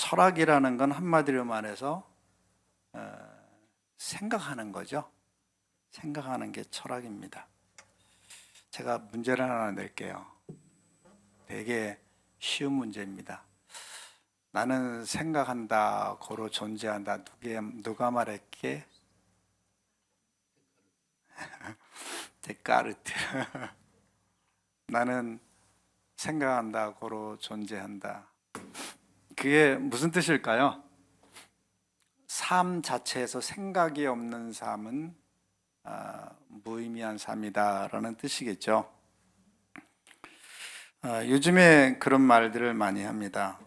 철학이라는 건 한마디로 말해서 생각하는 거죠. 생각하는 게 철학입니다. 제가 문제를 하나 낼게요. 되게 쉬운 문제입니다. 나는 생각한다, 고로 존재한다. 누가 말했게? 데카르트. 나는 생각한다, 고로 존재한다. 그게 무슨 뜻일까요? 삶 자체에서 생각이 없는 삶은 무의미한 삶이다라는 뜻이겠죠. 요즘에 그런 말들을 많이 합니다.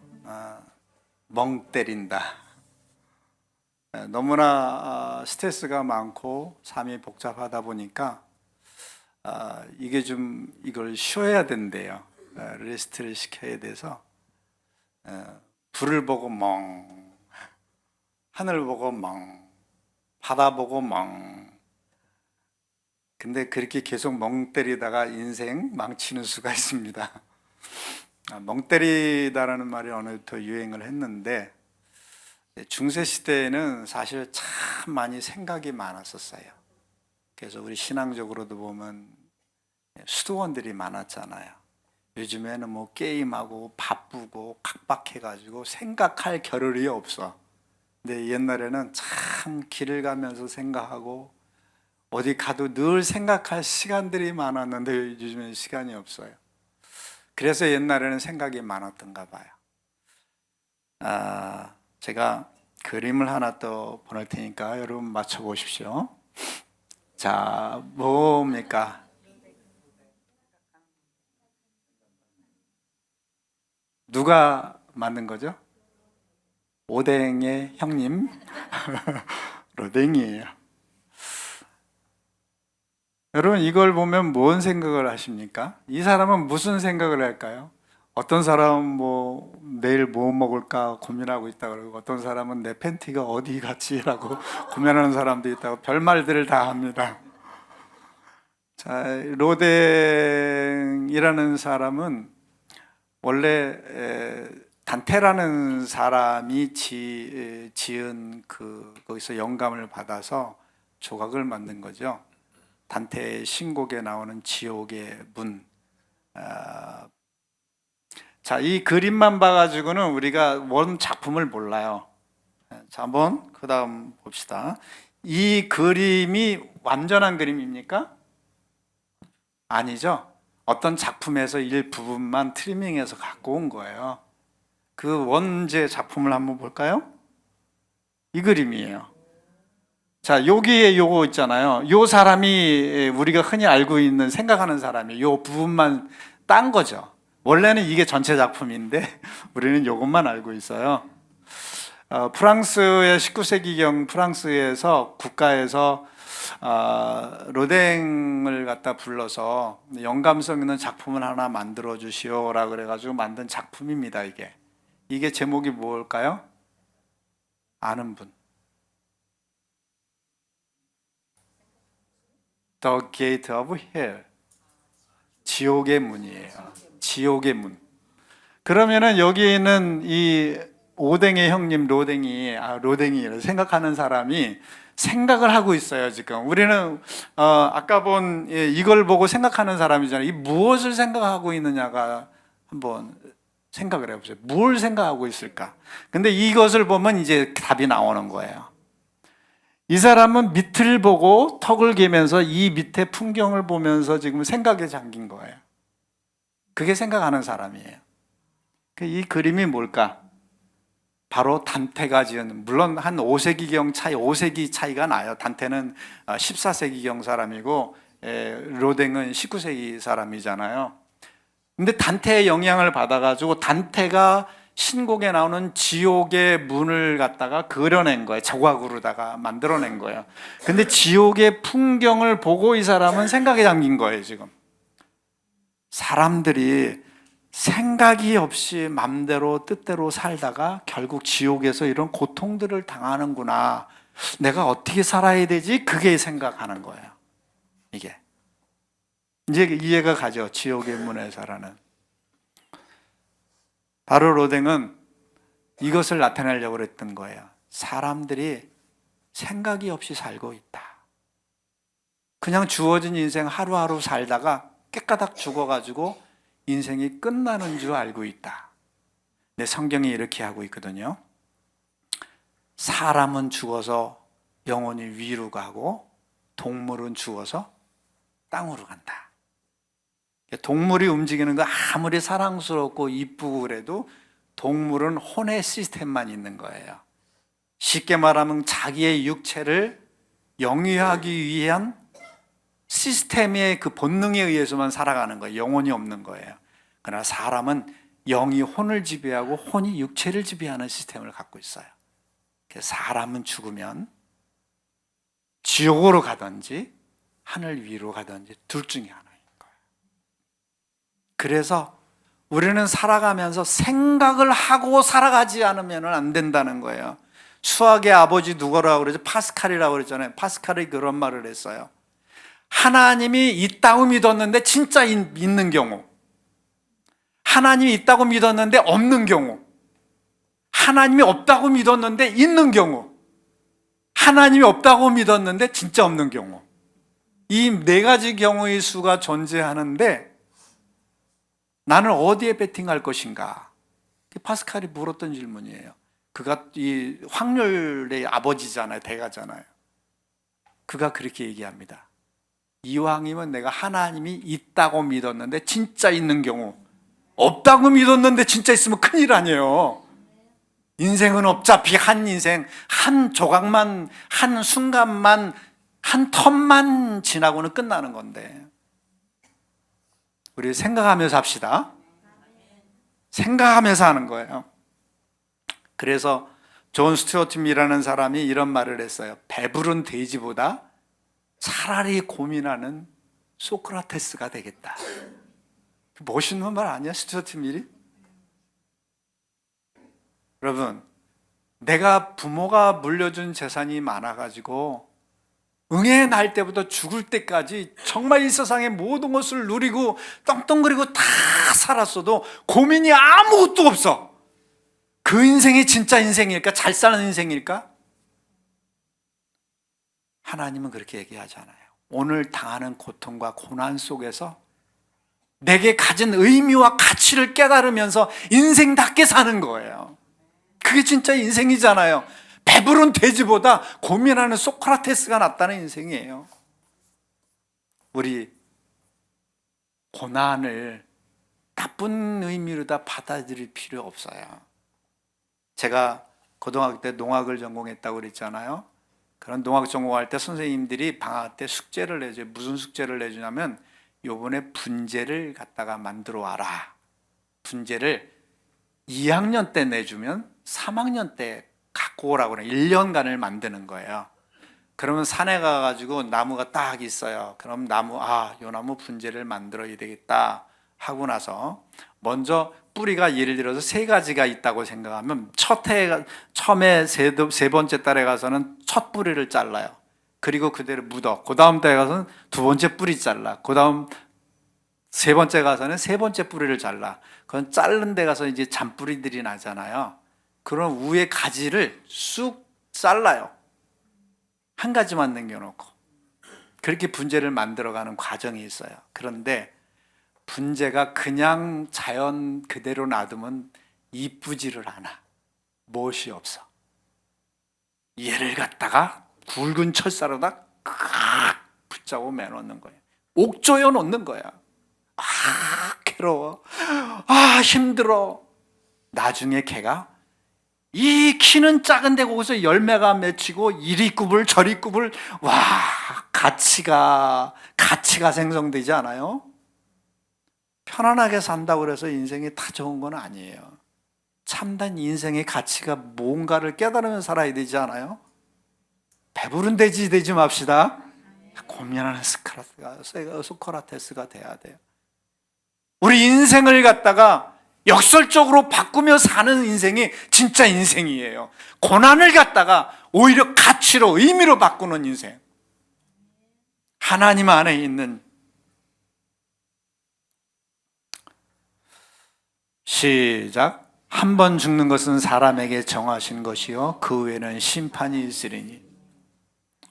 멍 때린다. 너무나 스트레스가 많고 삶이 복잡하다 보니까 이게 좀 이걸 쉬어야 된대요. 레스트를 시켜야 돼서 불을 보고 멍, 하늘 보고 멍, 바다 보고 멍. 근데 그렇게 계속 멍 때리다가 인생 망치는 수가 있습니다. 멍 때리다라는 말이 어느부터 유행을 했는데 중세 시대에는 사실 참 많이 생각이 많았었어요. 그래서 우리 신앙적으로도 보면 수도원들이 많았잖아요. 요즘에는 뭐 게임하고 바쁘고 각박해가지고 생각할 겨를이 없어. 근데 옛날에는 참 길을 가면서 생각하고 어디 가도 늘 생각할 시간들이 많았는데 요즘에는 시간이 없어요. 그래서 옛날에는 생각이 많았던가 봐요. 제가 그림을 하나 또 보낼 테니까 여러분 맞춰보십시오. 자, 뭡니까? 누가 만든 거죠? 오뎅의 형님 로댕이에요. 여러분 이걸 보면 뭔 생각을 하십니까? 이 사람은 무슨 생각을 할까요? 어떤 사람은 뭐 내일 뭐 먹을까 고민하고 있다 그러고 어떤 사람은 내 팬티가 어디 갔지라고 고민하는 사람도 있다고 별말들을 다 합니다. 자, 로댕이라는 사람은 원래 단테라는 사람이 지은 거기서 영감을 받아서 조각을 만든 거죠. 단테의 신곡에 나오는 지옥의 문. 자, 이 그림만 봐가지고는 우리가 원 작품을 몰라요. 자, 한번 그 다음 봅시다. 이 그림이 완전한 그림입니까? 아니죠. 어떤 작품에서 일부분만 트리밍해서 갖고 온 거예요. 그 원제 작품을 한번 볼까요? 이 그림이에요. 자, 여기에 요거 있잖아요. 요 사람이 우리가 흔히 알고 있는 생각하는 사람이 요 부분만 딴 거죠. 원래는 이게 전체 작품인데 우리는 요것만 알고 있어요. 프랑스의 19세기경 프랑스에서 국가에서 로댕을 갖다 불러서 영감성 있는 작품을 하나 만들어 주시오라 그래가지고 만든 작품입니다. 이게 제목이 뭘까요? 아는 분. The Gate of Hell. 지옥의 문이에요. 지옥의 문. 그러면은 여기 있는 이 오뎅의 형님 로댕이 생각하는 사람이 생각을 하고 있어요. 지금 우리는 아까 본 이걸 보고 생각하는 사람이잖아요. 이 무엇을 생각하고 있느냐가 한번 생각을 해보세요. 뭘 생각하고 있을까? 근데 이것을 보면 이제 답이 나오는 거예요. 이 사람은 밑을 보고 턱을 개면서 이 밑에 풍경을 보면서 지금 생각에 잠긴 거예요. 그게 생각하는 사람이에요. 이 그림이 뭘까? 바로 단테가 지은, 물론 한 5세기경 차이, 5세기 차이가 나요. 단테는 14세기경 사람이고 로댕은 19세기 사람이잖아요. 근데 단테의 영향을 받아가지고 단테가 신곡에 나오는 지옥의 문을 갖다가 그려낸 거예요. 조각으로다가 만들어낸 거예요. 근데 지옥의 풍경을 보고 이 사람은 생각에 잠긴 거예요, 지금. 사람들이 생각이 없이 맘대로 뜻대로 살다가 결국 지옥에서 이런 고통들을 당하는구나. 내가 어떻게 살아야 되지? 그게 생각하는 거예요. 이게. 이제 이해가 가죠. 지옥의 문에서라는. 바로 로댕은 이것을 나타내려고 했던 거예요. 사람들이 생각이 없이 살고 있다. 그냥 주어진 인생 하루하루 살다가 깨까닥 죽어가지고 인생이 끝나는 줄 알고 있다. 근데 성경이 이렇게 하고 있거든요. 사람은 죽어서 영원히 위로 가고 동물은 죽어서 땅으로 간다. 동물이 움직이는 거 아무리 사랑스럽고 이쁘고 그래도 동물은 혼의 시스템만 있는 거예요. 쉽게 말하면 자기의 육체를 영위하기 위한 시스템의 그 본능에 의해서만 살아가는 거예요. 영혼이 없는 거예요. 그러나 사람은 영이 혼을 지배하고 혼이 육체를 지배하는 시스템을 갖고 있어요. 사람은 죽으면 지옥으로 가든지 하늘 위로 가든지 둘 중에 하나인 거예요. 그래서 우리는 살아가면서 생각을 하고 살아가지 않으면 안 된다는 거예요. 수학의 아버지 누구라고 그러죠? 파스칼이라고 그랬잖아요. 파스칼이 그런 말을 했어요. 하나님이 있다고 믿었는데 진짜 있는 경우, 하나님이 있다고 믿었는데 없는 경우, 하나님이 없다고 믿었는데 있는 경우, 하나님이 없다고 믿었는데 진짜 없는 경우, 이 네 가지 경우의 수가 존재하는데 나는 어디에 베팅할 것인가? 파스칼이 물었던 질문이에요. 그가 이 확률의 아버지잖아요. 대가잖아요. 그가 그렇게 얘기합니다. 이왕이면 내가 하나님이 있다고 믿었는데 진짜 있는 경우, 없다고 믿었는데 진짜 있으면 큰일 아니에요. 인생은 어차피 한 인생, 한 조각만, 한 순간만, 한 텀만 지나고는 끝나는 건데 우리 생각하면서 합시다. 생각하면서 하는 거예요. 그래서 존 스튜어트 밀이라는 사람이 이런 말을 했어요. 배부른 돼지보다 차라리 고민하는 소크라테스가 되겠다. 멋있는 말 아니야, 스튜어트 밀이? 여러분, 내가 부모가 물려준 재산이 많아가지고 응애 날 때부터 죽을 때까지 정말 이 세상의 모든 것을 누리고 떵떵거리고 다 살았어도 고민이 아무것도 없어. 그 인생이 진짜 인생일까? 잘 사는 인생일까? 하나님은 그렇게 얘기하잖아요. 오늘 당하는 고통과 고난 속에서 내게 가진 의미와 가치를 깨달으면서 인생답게 사는 거예요. 그게 진짜 인생이잖아요. 배부른 돼지보다 고민하는 소크라테스가 낫다는 인생이에요. 우리 고난을 나쁜 의미로 다 받아들일 필요 없어요. 제가 고등학교 때 농학을 전공했다고 그랬잖아요. 그런 농학 전공할 때 선생님들이 방학 때 숙제를 내줘요. 무슨 숙제를 내주냐면 요번에 분재를 갖다가 만들어 와라. 분재를 2학년 때 내주면 3학년 때 갖고 오라고 그래요. 1년간을 만드는 거예요. 그러면 산에 가가지고 나무가 딱 있어요. 그럼 요 나무 분재를 만들어야 되겠다 하고 나서 먼저 뿌리가 예를 들어서 3가지가 있다고 생각하면 처음에 세 번째 달에 가서는 첫 뿌리를 잘라요. 그리고 그대로 묻어. 그 다음 달에 가서는 2번째 뿌리 잘라. 그 다음 세 번째 가서는 3번째 뿌리를 잘라. 그건 자른 데 가서 이제 잔뿌리들이 나잖아요. 그럼 위에 가지를 쑥 잘라요. 한 가지만 남겨놓고. 그렇게 분재를 만들어가는 과정이 있어요. 그런데 분재가 그냥 자연 그대로 놔두면 이쁘지를 않아. 멋이 없어. 얘를 갖다가 굵은 철사로다 붙잡고 매놓는 거예요. 옥조여 놓는 거야. 괴로워. 힘들어. 나중에 걔가 이 키는 작은데 거기서 열매가 맺히고 이리 굽을 저리 굽을 가치가 생성되지 않아요? 편안하게 산다고 그래서 인생이 다 좋은 건 아니에요. 참된 인생의 가치가 뭔가를 깨달으면 살아야 되지 않아요? 배부른 돼지 되지 맙시다. 고민하는 소크라테스가 돼야 돼요. 우리 인생을 갖다가 역설적으로 바꾸며 사는 인생이 진짜 인생이에요. 고난을 갖다가 오히려 가치로 의미로 바꾸는 인생. 하나님 안에 있는 시작. 한 번 죽는 것은 사람에게 정하신 것이요 그 후에는 심판이 있으리니.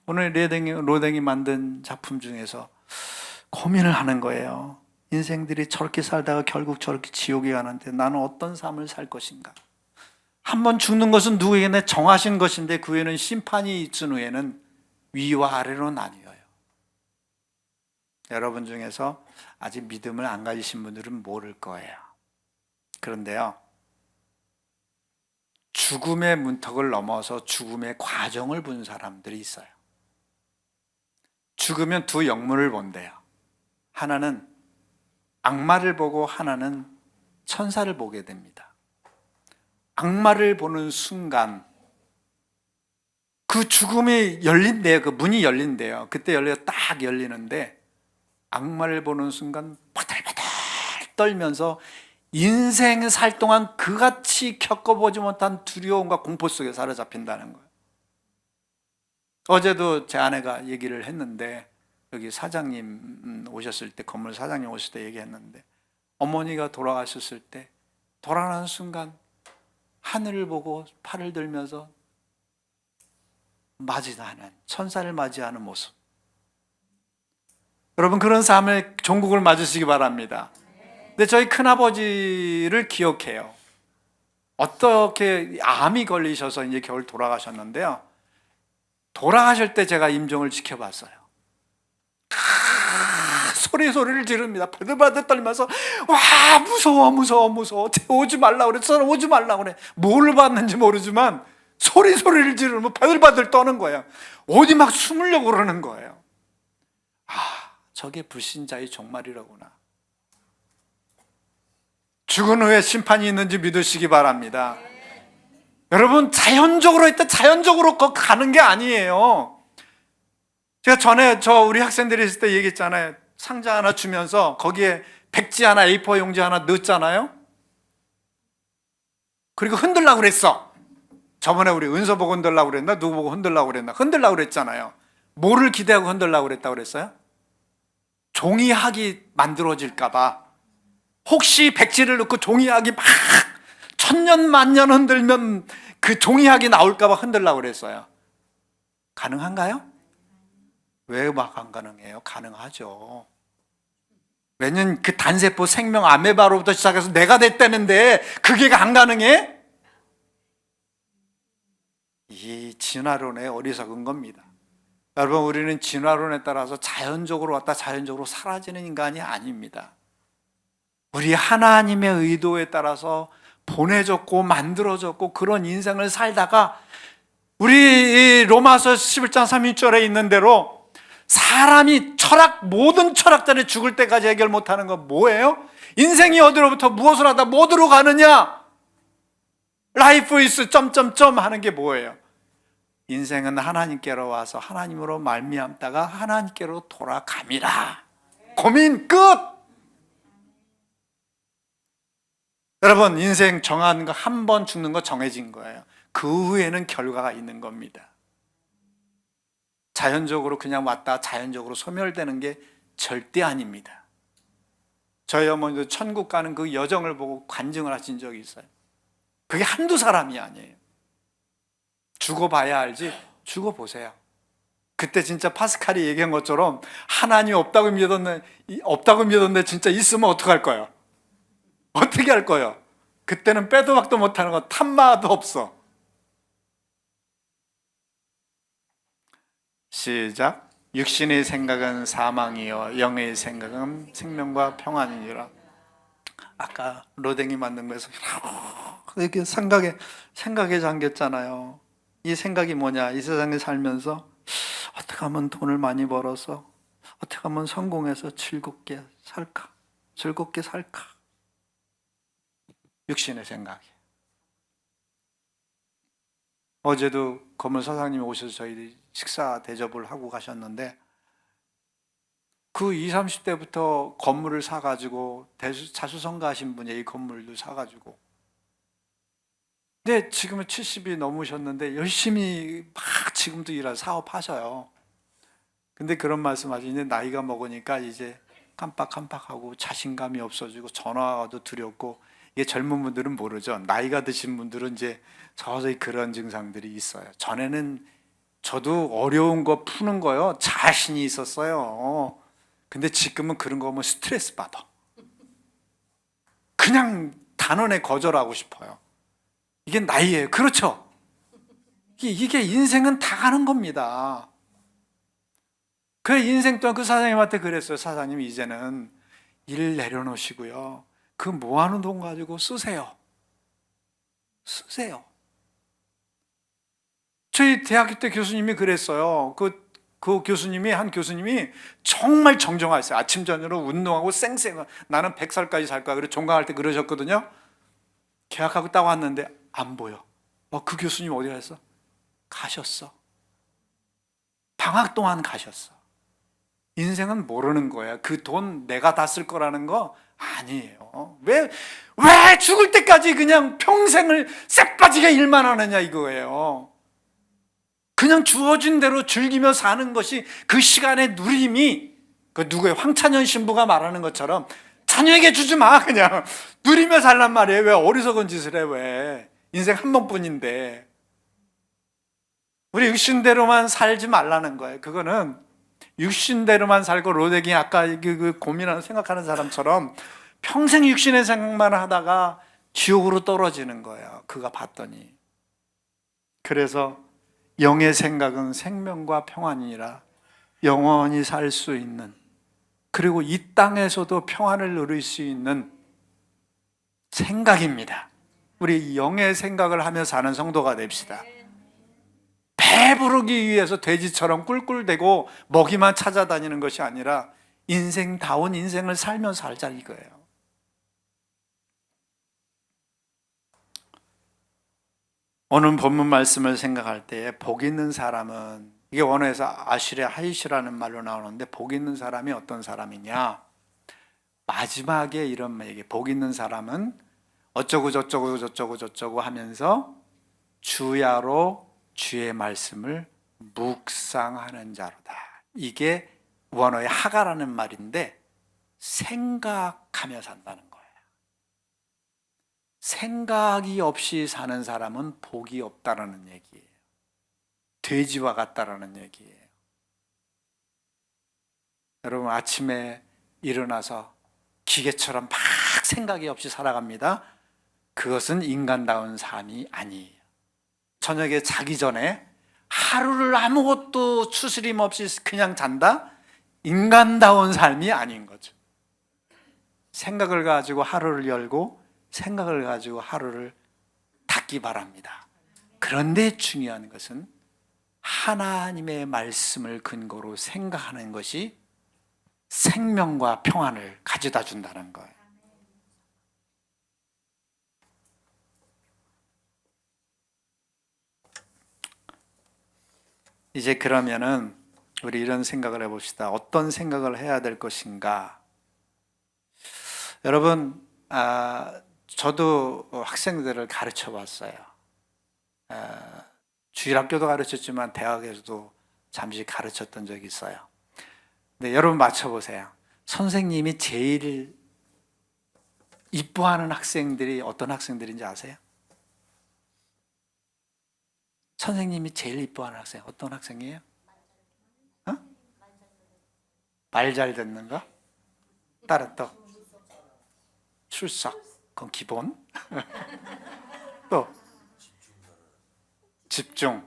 오늘 로댕이 만든 작품 중에서 고민을 하는 거예요. 인생들이 저렇게 살다가 결국 저렇게 지옥에 가는데 나는 어떤 삶을 살 것인가. 한 번 죽는 것은 누구에게 정하신 것인데 그 후에는 심판이 있은 후에는 위와 아래로 나뉘어요. 여러분 중에서 아직 믿음을 안 가지신 분들은 모를 거예요. 그런데요, 죽음의 문턱을 넘어서 죽음의 과정을 본 사람들이 있어요. 죽으면 두 영문을 본대요. 하나는 악마를 보고 하나는 천사를 보게 됩니다. 악마를 보는 순간 그 죽음이 열린대요. 그 문이 열린대요. 그때 딱 열리는데 악마를 보는 순간 바들바들 떨면서 인생 살 동안 그같이 겪어보지 못한 두려움과 공포 속에 사로잡힌다는 거예요. 어제도 제 아내가 얘기를 했는데 여기 사장님 오셨을 때, 건물 사장님 오실 때 얘기했는데 어머니가 돌아가셨을 때 돌아가는 순간 하늘을 보고 팔을 들면서 맞이하는, 천사를 맞이하는 모습. 여러분 그런 삶을 종국을 맞으시기 바랍니다. 근데 저희 큰아버지를 기억해요. 어떻게 암이 걸리셔서 이제 겨울 돌아가셨는데요. 돌아가실 때 제가 임종을 지켜봤어요. 소리를 지릅니다. 바들바들 떨면서 와 무서워 오지 말라 그래. 저는 오지 말라 그래. 뭘 봤는지 모르지만 소리를 지르면 바들바들 떠는 거예요. 어디 막 숨으려고 그러는 거예요. 저게 불신자의 종말이라구나. 죽은 후에 심판이 있는지 믿으시기 바랍니다. 여러분 자연적으로 있다 자연적으로 가는 게 아니에요. 제가 전에 우리 학생들이 있을 때 얘기했잖아요. 상자 하나 주면서 거기에 백지 하나, A4 용지 하나 넣었잖아요. 그리고 흔들라고 그랬어. 저번에 우리 은서 보고 흔들라고 그랬나? 누구 보고 흔들라고 그랬나? 흔들라고 그랬잖아요. 뭐를 기대하고 흔들라고 그랬다고 그랬어요? 종이학이 만들어질까 봐. 혹시 백지를 넣고 종이학이 막 천년 만년 흔들면 그 종이학이 나올까 봐 흔들라고 그랬어요. 가능한가요? 왜 막 안 가능해요? 가능하죠. 왜냐면 그 단세포 생명 아메바로부터 시작해서 내가 됐다는데 그게 안 가능해? 이 진화론의 어리석은 겁니다. 여러분 우리는 진화론에 따라서 자연적으로 왔다 자연적으로 사라지는 인간이 아닙니다. 우리 하나님의 의도에 따라서 보내졌고 만들어졌고 그런 인생을 살다가 우리 로마서 11장 31절에 있는 대로 사람이 모든 철학자들이 죽을 때까지 해결 못하는 건 뭐예요? 인생이 어디로부터 무엇을 하다 뭐로 가느냐? Life is 점점점 하는 게 뭐예요? 인생은 하나님께로 와서 하나님으로 말미암다가 하나님께로 돌아감이라. 고민 끝! 여러분 인생 정한 거 한 번 죽는 거 정해진 거예요. 그 후에는 결과가 있는 겁니다. 자연적으로 그냥 왔다 자연적으로 소멸되는 게 절대 아닙니다. 저희 어머니도 천국 가는 그 여정을 보고 관증을 하신 적이 있어요. 그게 한두 사람이 아니에요. 죽어봐야 알지 죽어보세요. 그때 진짜 파스칼이 얘기한 것처럼 하나님 없다고 믿었는데 진짜 있으면 어떡할 거예요? 어떻게 할 거예요? 그때는 빼도 박도 못하는 거 탐마도 없어. 시작. 육신의 생각은 사망이요 영의 생각은 생명과 평안이니라. 아까 로댕이 만든 거에서 이렇게 생각에 잠겼잖아요. 이 생각이 뭐냐? 이 세상에 살면서 어떻게 하면 돈을 많이 벌어서 어떻게 하면 성공해서 즐겁게 살까? 육신의 생각이. 어제도 건물 사장님이 오셔서 저희 식사 대접을 하고 가셨는데 그 20, 30대부터 건물을 사가지고 자수성가하신 분이 이 건물도 사가지고 근데 지금은 70이 넘으셨는데 열심히 막 지금도 일하고 사업하셔요. 근데 그런 말씀하시죠. 이제 나이가 먹으니까 이제 깜빡깜빡하고 자신감이 없어지고 전화도 두렵고 이게 젊은 분들은 모르죠. 나이가 드신 분들은 이제 서서히 그런 증상들이 있어요. 전에는 저도 어려운 거 푸는 거요 자신이 있었어요. 근데 지금은 그런 거 보면 스트레스 받아. 그냥 단언에 거절하고 싶어요. 이게 나이예요. 그렇죠? 이게 인생은 다 가는 겁니다. 그 인생 동안 그 사장님한테 그랬어요. 사장님, 이제는 일 내려놓으시고요, 그 모아놓은 돈 가지고 쓰세요. 저희 대학교 때 교수님이 그랬어요. 그 교수님이, 한 교수님이 정말 정정하셨어요. 아침 저녁으로 운동하고 쌩쌩, 나는 100살까지 살 거야. 그래 종강할 때 그러셨거든요. 계약하고 딱 왔는데 안 보여. 그 교수님 어디 갔어? 가셨어. 방학 동안 가셨어. 인생은 모르는 거야. 그 돈 내가 다 쓸 거라는 거 아니에요. 왜 죽을 때까지 그냥 평생을 쎄빠지게 일만 하느냐 이거예요. 그냥 주어진 대로 즐기며 사는 것이 그 시간의 누림이, 그 누구의 황찬현 신부가 말하는 것처럼 자녀에게 주지 마. 그냥 누리며 살란 말이에요. 왜 어리석은 짓을 해? 왜? 인생 한 번뿐인데. 우리 육신대로만 살지 말라는 거예요. 그거는 육신대로만 살고, 로데기 아까 그 고민하는 생각하는 사람처럼 평생 육신의 생각만 하다가 지옥으로 떨어지는 거예요. 그가 봤더니. 그래서 영의 생각은 생명과 평안이니라. 영원히 살 수 있는, 그리고 이 땅에서도 평안을 누릴 수 있는 생각입니다. 우리 영의 생각을 하며 사는 성도가 됩시다. 배부르기 위해서 돼지처럼 꿀꿀대고 먹이만 찾아다니는 것이 아니라 인생다운 인생을 살면서 살자 이거예요. 오늘 본문 말씀을 생각할 때 복 있는 사람은, 이게 원어에서 아시레 하이시라는 말로 나오는데, 복 있는 사람이 어떤 사람이냐? 마지막에 이런 얘기, 복 있는 사람은 어쩌고 저쩌고 저쩌고 저쩌고 하면서 주야로 주의 말씀을 묵상하는 자로다. 이게 원어의 하가라는 말인데 생각하며 산다는 거예요. 생각이 없이 사는 사람은 복이 없다라는 얘기예요. 돼지와 같다라는 얘기예요. 여러분, 아침에 일어나서 기계처럼 막 생각이 없이 살아갑니다. 그것은 인간다운 삶이 아니에요. 저녁에 자기 전에 하루를 아무것도 추스림 없이 그냥 잔다? 인간다운 삶이 아닌 거죠. 생각을 가지고 하루를 열고 생각을 가지고 하루를 닫기 바랍니다. 그런데 중요한 것은 하나님의 말씀을 근거로 생각하는 것이 생명과 평안을 가져다 준다는 거예요. 이제 그러면은 우리 이런 생각을 해봅시다. 어떤 생각을 해야 될 것인가? 여러분, 저도 학생들을 가르쳐 봤어요. 주일학교도 가르쳤지만 대학에서도 잠시 가르쳤던 적이 있어요. 근데 여러분 맞춰보세요. 선생님이 제일 이뻐하는 학생들이 어떤 학생들인지 아세요? 선생님이 제일 이뻐하는 학생 어떤 학생이에요? 말 잘 듣는 거? 다른 또 출석, 그건 기본. 또 집중.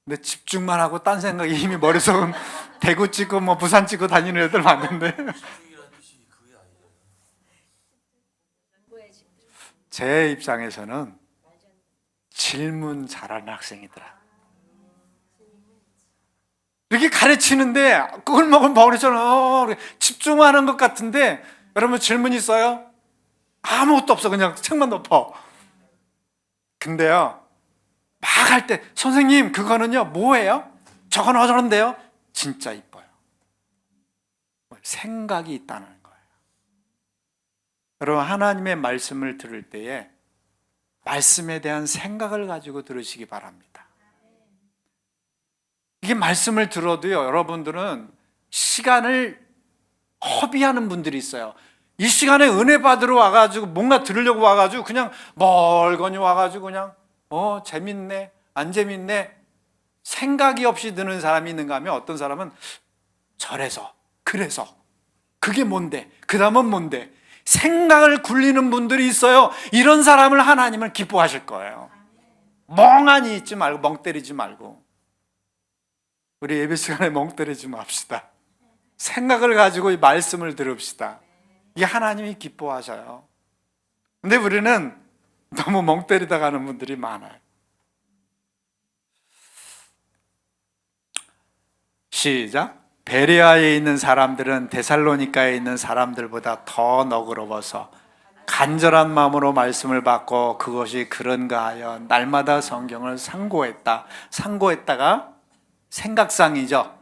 근데 집중만 하고 딴 생각이 이미 머릿속은 대구 찍고 뭐 부산 찍고 다니는 애들 많은데. 제 입장에서는 질문 잘하는 학생이더라. 이렇게 가르치는데 그걸 먹으면 버리잖아. 집중하는 것 같은데 여러분 질문 있어요? 아무것도 없어. 그냥 책만 덮어. 근데요, 막 할 때 선생님 그거는요 뭐예요? 저건 어쩌는데요? 진짜 이뻐요. 생각이 있다는 거예요. 여러분, 하나님의 말씀을 들을 때에 말씀에 대한 생각을 가지고 들으시기 바랍니다. 이게 말씀을 들어도요, 여러분들은 시간을 허비하는 분들이 있어요. 이 시간에 은혜 받으러 와가지고 뭔가 들으려고 와가지고 그냥 멀거니 와가지고 그냥 재밌네 안 재밌네 생각이 없이 드는 사람이 있는가 하면 어떤 사람은 저래서 그래서 그게 뭔데 그 다음은 뭔데 생각을 굴리는 분들이 있어요. 이런 사람을 하나님은 기뻐하실 거예요. 멍하니 있지 말고 멍 때리지 말고 우리 예배 시간에 멍 때리지 맙시다. 생각을 가지고 이 말씀을 들읍시다. 이게 하나님이 기뻐하셔요. 근데 우리는 너무 멍 때리다 가는 분들이 많아요. 시작. 베레아에 있는 사람들은 데살로니가에 있는 사람들보다 더 너그러워서 간절한 마음으로 말씀을 받고 그것이 그런가 하여 날마다 성경을 상고했다. 상고했다가 생각상이죠.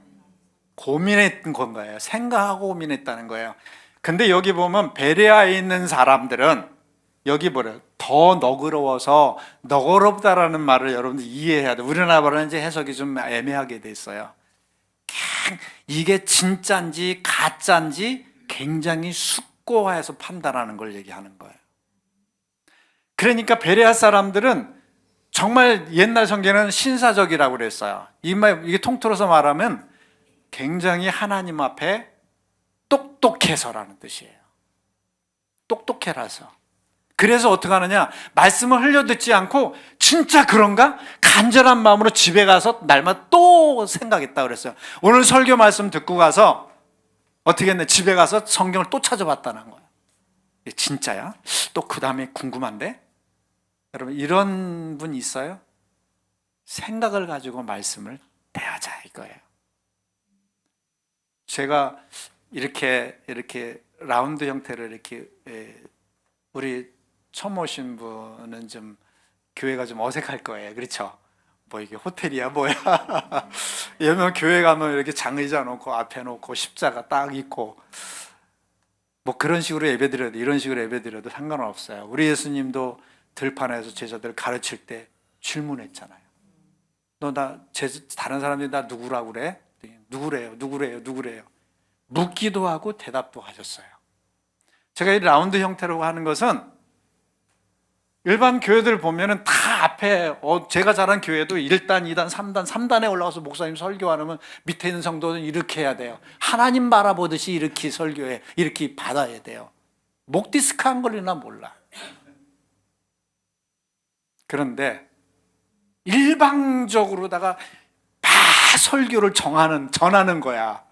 고민했던 건 거예요. 생각하고 고민했다는 거예요. 근데 여기 보면 베레아에 있는 사람들은 여기 뭐래요? 더 너그러워서 너그럽다라는 말을 여러분들 이해해야 돼요. 우리나라 말은 이제 해석이 좀 애매하게 돼 있어요. 이게 진짜인지 가짜인지 굉장히 숙고해서 판단하는 걸 얘기하는 거예요. 그러니까 베레아 사람들은 정말 옛날 성경에는 신사적이라고 그랬어요. 이게 통틀어서 말하면 굉장히 하나님 앞에 똑똑해서라는 뜻이에요. 똑똑해라서. 그래서 어떻게 하느냐? 말씀을 흘려듣지 않고 진짜 그런가? 간절한 마음으로 집에 가서 날마다 또 생각했다 그랬어요. 오늘 설교 말씀 듣고 가서 어떻게 했냐? 집에 가서 성경을 또 찾아봤다는 거예요. 진짜야? 또 그 다음에 궁금한데? 여러분 이런 분 있어요? 생각을 가지고 말씀을 대하자 이거예요. 제가 이렇게 라운드 형태로 이렇게 우리 처음 오신 분은 좀 교회가 좀 어색할 거예요. 그렇죠? 뭐 이게 호텔이야 뭐야? 예면 교회 가면 이렇게 장의자 놓고 앞에 놓고 십자가 딱 있고 뭐 그런 식으로 예배드려도 이런 식으로 예배드려도 상관은 없어요. 우리 예수님도 들판에서 제자들 가르칠 때 질문했잖아요. 너 다른 사람들이 나 누구라고 그래? 누구래요? 묻기도 하고 대답도 하셨어요. 제가 이 라운드 형태로 하는 것은 일반 교회들 보면은 다 앞에 제가 자란 교회도 1단, 2단, 3단에 올라가서 목사님 설교하면 밑에 있는 성도는 이렇게 해야 돼요. 하나님 바라보듯이 이렇게 설교해, 이렇게 받아야 돼요. 목 디스크 안 걸리나 몰라. 그런데 일방적으로다가 다 설교를 전하는 거야.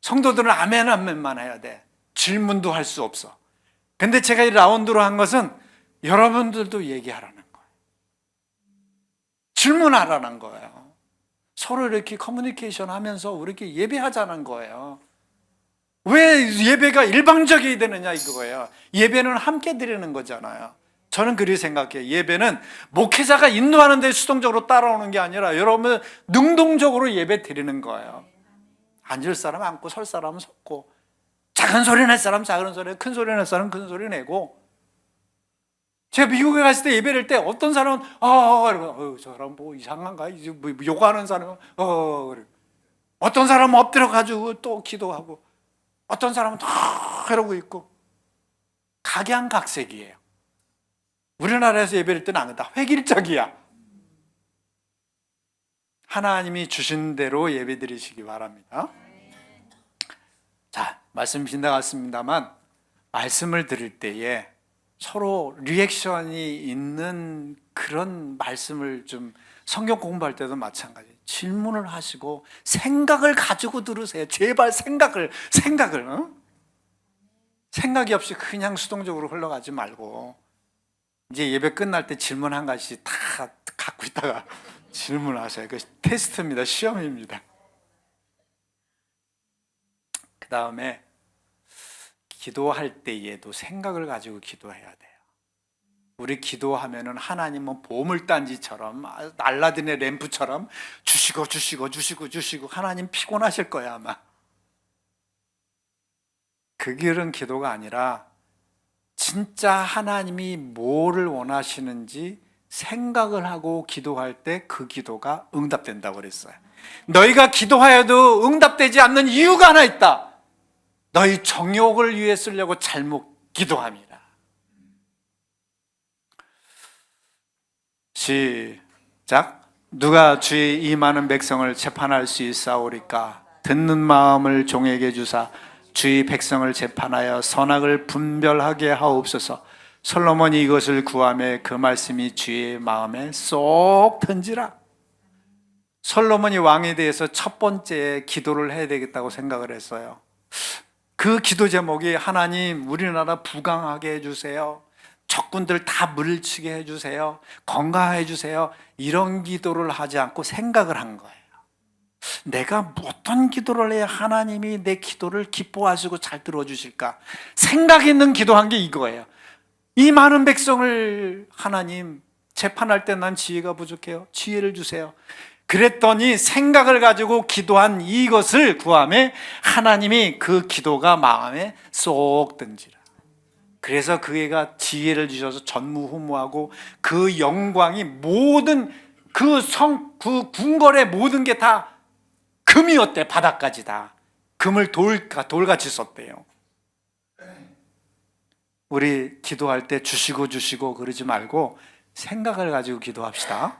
성도들은 아멘만 해야 돼. 질문도 할 수 없어. 근데 제가 이 라운드로 한 것은 여러분들도 얘기하라는 거예요. 질문하라는 거예요. 서로 이렇게 커뮤니케이션 하면서 우리 이렇게 예배하자는 거예요. 왜 예배가 일방적이 되느냐 이거예요. 예배는 함께 드리는 거잖아요. 저는 그렇게 생각해요. 예배는 목회자가 인도하는 데 수동적으로 따라오는 게 아니라 여러분 능동적으로 예배 드리는 거예요. 앉을 사람 앉고 설 사람은 섰고 작은 소리 낼 사람 작은 소리, 큰 소리 낼 사람 큰 소리 내고. 제가 미국에 갔을 때 예배를 때 어떤 사람은 이러고 저 사람 뭐 이상한가? 이제 뭐 요구하는 사람은 그래. 어떤 사람은 엎드려 가지고 또 기도하고 어떤 사람은 다 이러고 있고 각양각색이에요. 우리나라에서 예배를 때는 안 그런다. 획일적이야. 하나님이 주신 대로 예배 드리시기 바랍니다. 자, 말씀 빗나갔습니다만 말씀을 들을 때에 서로 리액션이 있는 그런 말씀을 좀 성경 공부할 때도 마찬가지예요. 질문을 하시고 생각을 가지고 들으세요. 제발 생각을 생각이 없이 그냥 수동적으로 흘러가지 말고 이제 예배 끝날 때 질문 한 가지 다 갖고 있다가 질문하세요. 그 테스트입니다. 시험입니다. 그 다음에 기도할 때에도 생각을 가지고 기도해야 돼요. 우리 기도하면은 하나님은 보물단지처럼 알라딘의 램프처럼 주시고 하나님 피곤하실 거야 아마. 그 길은 기도가 아니라 진짜 하나님이 뭐를 원하시는지 생각을 하고 기도할 때 그 기도가 응답된다고 그랬어요. 너희가 기도하여도 응답되지 않는 이유가 하나 있다. 너희 정욕을 위해 쓰려고 잘못 기도함이라. 시작. 누가 주의 이 많은 백성을 재판할 수 있사오리까? 듣는 마음을 종에게 주사 주의 백성을 재판하여 선악을 분별하게 하옵소서. 솔로몬이 이것을 구하매 그 말씀이 주의 마음에 쏙 든지라. 솔로몬이 왕에 대해서 첫 번째 기도를 해야 되겠다고 생각을 했어요. 그 기도 제목이 하나님 우리나라 부강하게 해주세요, 적군들 다 물리치게 해주세요, 건강해 주세요, 이런 기도를 하지 않고 생각을 한 거예요. 내가 어떤 기도를 해야 하나님이 내 기도를 기뻐하시고 잘 들어주실까? 생각 있는 기도한 게 이거예요. 이 많은 백성을 하나님 재판할 때 난 지혜가 부족해요, 지혜를 주세요. 그랬더니 생각을 가지고 기도한 이것을 구하매 하나님이 그 기도가 마음에 쏙 든지라. 그래서 그 애가 지혜를 주셔서 전무후무하고 그 영광이 모든 그 궁궐의 모든 게 다 금이었대. 바닥까지 다 금을 돌같이 썼대요. 우리 기도할 때 주시고 그러지 말고 생각을 가지고 기도합시다.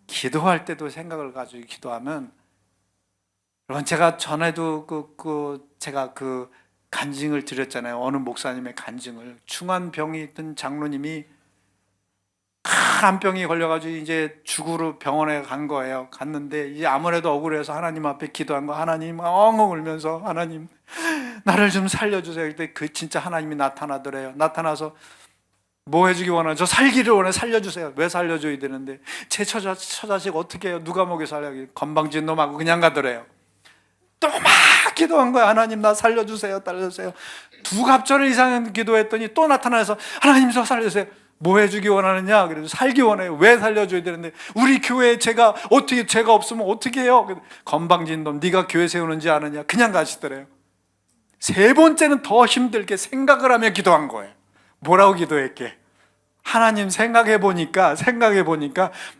기도할 때도 생각을 가지고 기도하면, 여러분 제가 전에도 제가 그 간증을 드렸잖아요. 어느 목사님의 간증을. 중환병이 있던 장로님이 암병이 걸려가지고 이제 죽으러 병원에 간 거예요. 갔는데 이제 아무래도 억울해서 하나님 앞에 기도한 거. 하나님 엉엉 울면서 하나님 나를 좀 살려주세요. 그때 진짜 하나님이 나타나더래요. 나타나서 뭐 해주기 원하죠? 저 살기를 원해, 살려주세요. 왜 살려줘야 되는데? 제 처자식 어떻게 해요? 누가 먹여 살려? 건방진 놈하고 그냥 가더래요. 또 막 기도한 거야. 하나님 나 살려주세요, 살려주세요. 두 갑절 이상 기도했더니 또 나타나서 하나님 저 살려주세요. 뭐 해주기 원하느냐? 그래서 살기 원해요. 왜 살려줘야 되는데? 우리 교회에 제가 없으면 어떻게 해요? 건방진 놈, 네가 교회 세우는지 아느냐? 그냥 가시더래요. 세 번째는 더 힘들게 생각을 하며 기도한 거예요. 뭐라고 기도했게? 하나님 생각해 보니까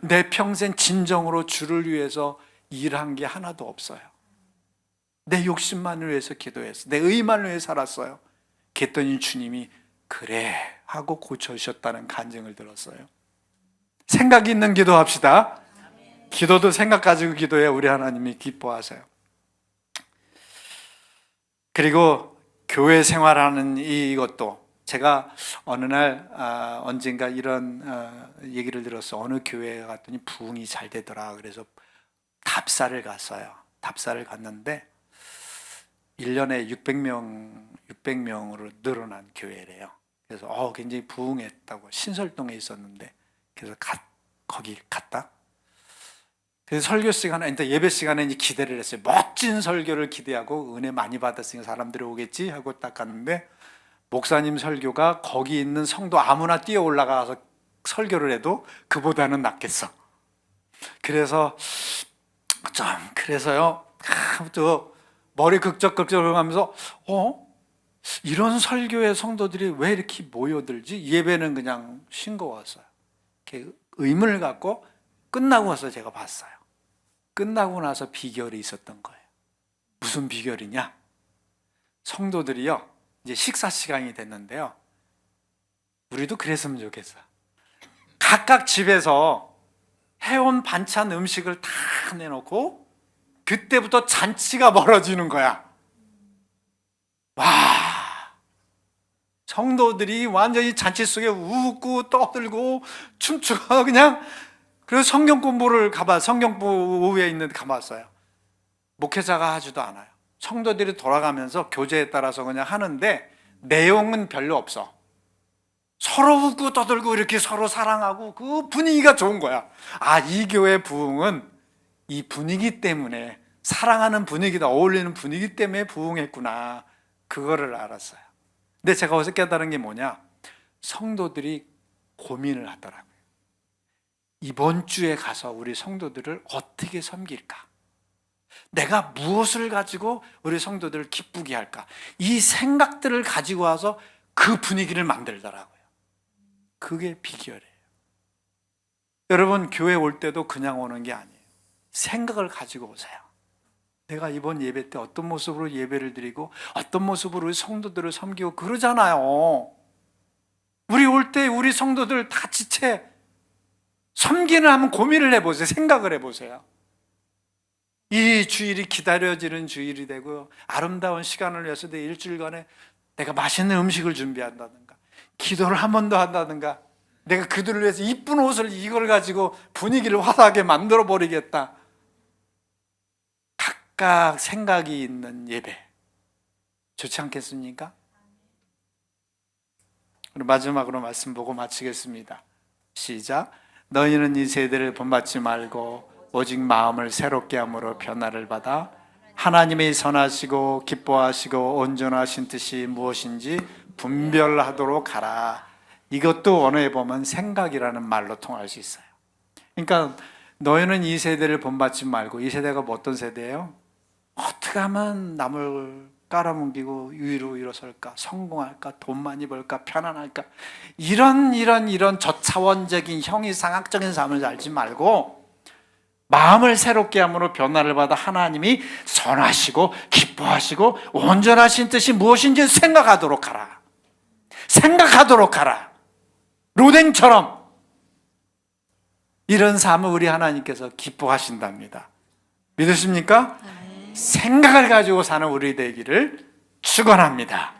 내 평생 진정으로 주를 위해서 일한 게 하나도 없어요. 내 욕심만을 위해서 기도했어. 내 의만을 위해 살았어요. 그랬더니 주님이 그래 하고 고쳐주셨다는 간증을 들었어요. 생각 있는 기도합시다. 기도도 생각 가지고 기도해야 우리 하나님이 기뻐하세요. 그리고 교회 생활하는 이것도 제가 어느 날 언젠가 이런 얘기를 들었어. 어느 교회에 갔더니 부흥이 잘 되더라. 그래서 답사를 갔어요. 답사를 갔는데 1년에 600명으로 늘어난 교회래요. 그래서 굉장히 부흥했다고. 신설동에 있었는데 그래서 거기 갔다. 그래서 설교 시간에, 예배 시간에 이제 기대를 했어요. 멋진 설교를 기대하고 은혜 많이 받았으니까 사람들이 오겠지 하고 딱 갔는데 목사님 설교가 거기 있는 성도 아무나 뛰어 올라가서 설교를 해도 그보다는 낫겠어. 그래서요. 또 머리 극적하면서 이런 설교의 성도들이 왜 이렇게 모여들지? 예배는 그냥 싱거웠어요. 이렇게 의문을 갖고 끝나고 와서 제가 봤어요. 끝나고 나서 비결이 있었던 거예요. 무슨 비결이냐? 성도들이요, 이제 식사 시간이 됐는데요. 우리도 그랬으면 좋겠어. 각각 집에서 해온 반찬 음식을 다 내놓고 그때부터 잔치가 벌어지는 거야. 와, 성도들이 완전히 잔치 속에 웃고 떠들고 춤추고 그냥. 그래서 성경 공부를 성경부에 있는 데 가봤어요. 목회자가 하지도 않아요. 성도들이 돌아가면서 교제에 따라서 그냥 하는데 내용은 별로 없어. 서로 웃고 떠들고 이렇게 서로 사랑하고 그 분위기가 좋은 거야. 이 교회 부흥은 이 분위기 때문에, 사랑하는 분위기다, 어울리는 분위기 때문에 부흥했구나. 그거를 알았어요. 근데 제가 어제 깨달은 게 뭐냐? 성도들이 고민을 하더라고요. 이번 주에 가서 우리 성도들을 어떻게 섬길까? 내가 무엇을 가지고 우리 성도들을 기쁘게 할까? 이 생각들을 가지고 와서 그 분위기를 만들더라고요. 그게 비결이에요. 여러분 교회 올 때도 그냥 오는 게 아니에요. 생각을 가지고 오세요. 내가 이번 예배 때 어떤 모습으로 예배를 드리고 어떤 모습으로 우리 성도들을 섬기고 그러잖아요. 우리 올 때 우리 성도들 다 지체 섬기는 한번 고민을 해보세요. 생각을 해보세요. 이 주일이 기다려지는 주일이 되고 아름다운 시간을 위해서 내 일주일간에 내가 맛있는 음식을 준비한다든가 기도를 한 번 더 한다든가 내가 그들을 위해서 이쁜 옷을 이걸 가지고 분위기를 화사하게 만들어 버리겠다. 각각 생각이 있는 예배 좋지 않겠습니까? 그럼 마지막으로 말씀 보고 마치겠습니다. 시작. 너희는 이 세대를 본받지 말고 오직 마음을 새롭게 함으로 변화를 받아 하나님의 선하시고 기뻐하시고 온전하신 뜻이 무엇인지 분별하도록 하라. 이것도 언어에 보면 생각이라는 말로 통할 수 있어요. 그러니까 너희는 이 세대를 본받지 말고, 이 세대가 뭐 어떤 세대예요? 어떻게 하면 남을 깔아뭉개고 위로 일어설까? 성공할까? 돈 많이 벌까? 편안할까? 이런 저차원적인 형이상학적인 삶을 살지 말고 마음을 새롭게 함으로 변화를 받아 하나님이 선하시고 기뻐하시고 온전하신 뜻이 무엇인지 생각하도록 하라. 생각하도록 하라. 로댕처럼 이런 삶을 우리 하나님께서 기뻐하신답니다. 믿으십니까? 생각을 가지고 사는 우리 되기를 축원합니다.